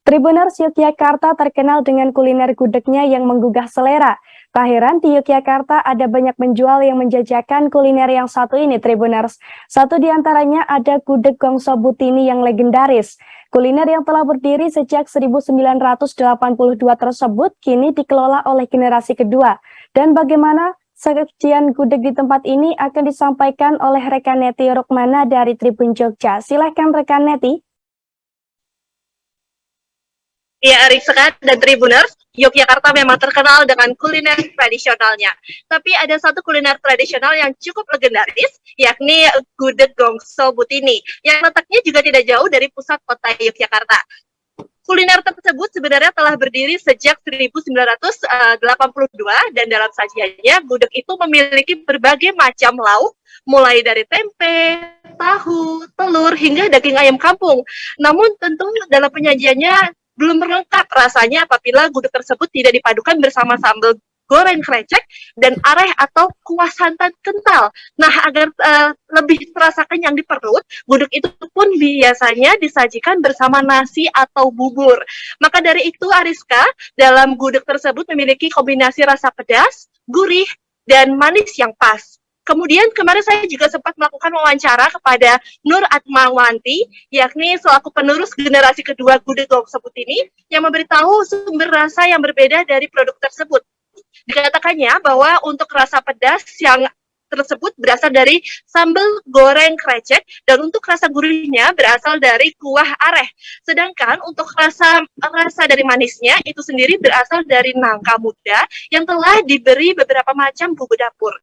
Tribuners Yogyakarta terkenal dengan kuliner gudegnya yang menggugah selera. Tak heran di Yogyakarta ada banyak penjual yang menjajakan kuliner yang satu ini, Tribuners. Satu di antaranya ada gudeg Gongso Butini yang legendaris. Kuliner yang telah berdiri sejak 1982 tersebut kini dikelola oleh generasi kedua. Dan bagaimana sajian gudeg di tempat ini akan disampaikan oleh rekan Neti Rukmana dari Tribun Jogja. Silahkan rekan Neti. Ya, Rizka dan Tribuners, Yogyakarta memang terkenal dengan kuliner tradisionalnya. Tapi ada satu kuliner tradisional yang cukup legendaris, yakni gudeg Gongso Butini, yang letaknya juga tidak jauh dari pusat kota Yogyakarta. Kuliner tersebut sebenarnya telah berdiri sejak 1982 dan dalam sajiannya gudeg itu memiliki berbagai macam lauk, mulai dari tempe, tahu, telur, hingga daging ayam kampung. Namun tentu dalam penyajiannya belum lengkap rasanya apabila gudeg tersebut tidak dipadukan bersama sambal goreng krecek dan areh atau kuah santan kental. Nah, agar lebih terasa kenyang di perut, gudeg itu pun biasanya disajikan bersama nasi atau bubur. Maka dari itu, Ariska, dalam gudeg tersebut memiliki kombinasi rasa pedas, gurih, dan manis yang pas. Kemudian kemarin saya juga sempat melakukan wawancara kepada Nur Atmawanti, yakni selaku penerus generasi kedua gudeg Gongso Butini, yang memberitahu sumber rasa yang berbeda dari produk tersebut. Dikatakannya bahwa untuk rasa pedas yang tersebut berasal dari sambal goreng krecek dan untuk rasa gurihnya berasal dari kuah areh. Sedangkan untuk rasa dari manisnya itu sendiri berasal dari nangka muda yang telah diberi beberapa macam bumbu dapur.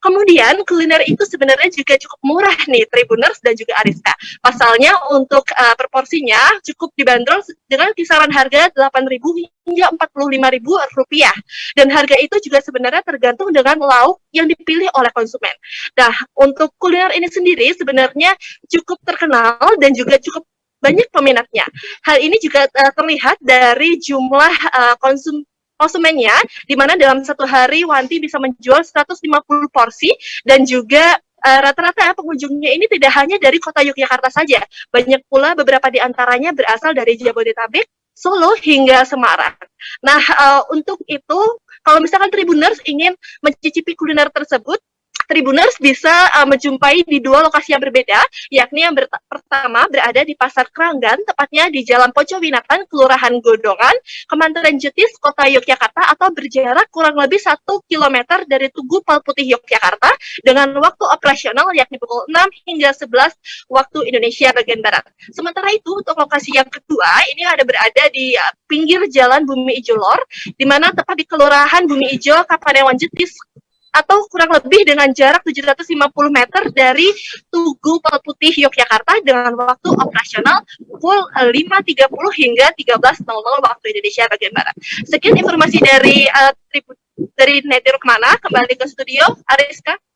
Kemudian kuliner itu sebenarnya juga cukup murah nih Tribuners dan juga Ariska. Pasalnya untuk proporsinya cukup dibanderol dengan kisaran harga 8.000 hingga 45.000 rupiah. Dan harga itu juga sebenarnya tergantung dengan lauk yang dipilih oleh konsumen. Nah, untuk kuliner ini sendiri sebenarnya cukup terkenal dan juga cukup banyak peminatnya. Hal ini juga terlihat dari jumlah konsumennya, di mana dalam satu hari Wanti bisa menjual 150 porsi dan juga rata-rata pengunjungnya ini tidak hanya dari kota Yogyakarta saja, banyak pula beberapa di antaranya berasal dari Jabodetabek, Solo hingga Semarang. Nah, untuk itu, kalau misalkan Tribuners ingin mencicipi kuliner tersebut, Tribuners bisa menjumpai di dua lokasi yang berbeda, yakni yang pertama berada di Pasar Keranggan, tepatnya di Jalan Pocowinatan, Kelurahan Godongan, Kementerian Jetis, Kota Yogyakarta, atau berjarak kurang lebih 1 km dari Tugu Palputih Yogyakarta, dengan waktu operasional yakni pukul 6 hingga 11 waktu Indonesia bagian Barat. Sementara itu, untuk lokasi yang kedua, ini ada berada di pinggir Jalan Bumi Ijo Lor, di mana tepat di Kelurahan Bumi Ijo, Kapanewon Jetis, atau kurang lebih dengan jarak 750 meter dari Tugu Palputih Yogyakarta dengan waktu operasional pukul 5.30 hingga 13.00 waktu Indonesia bagian Barat. Sekian informasi dari Neti Rukmana, kembali ke studio, Ariska.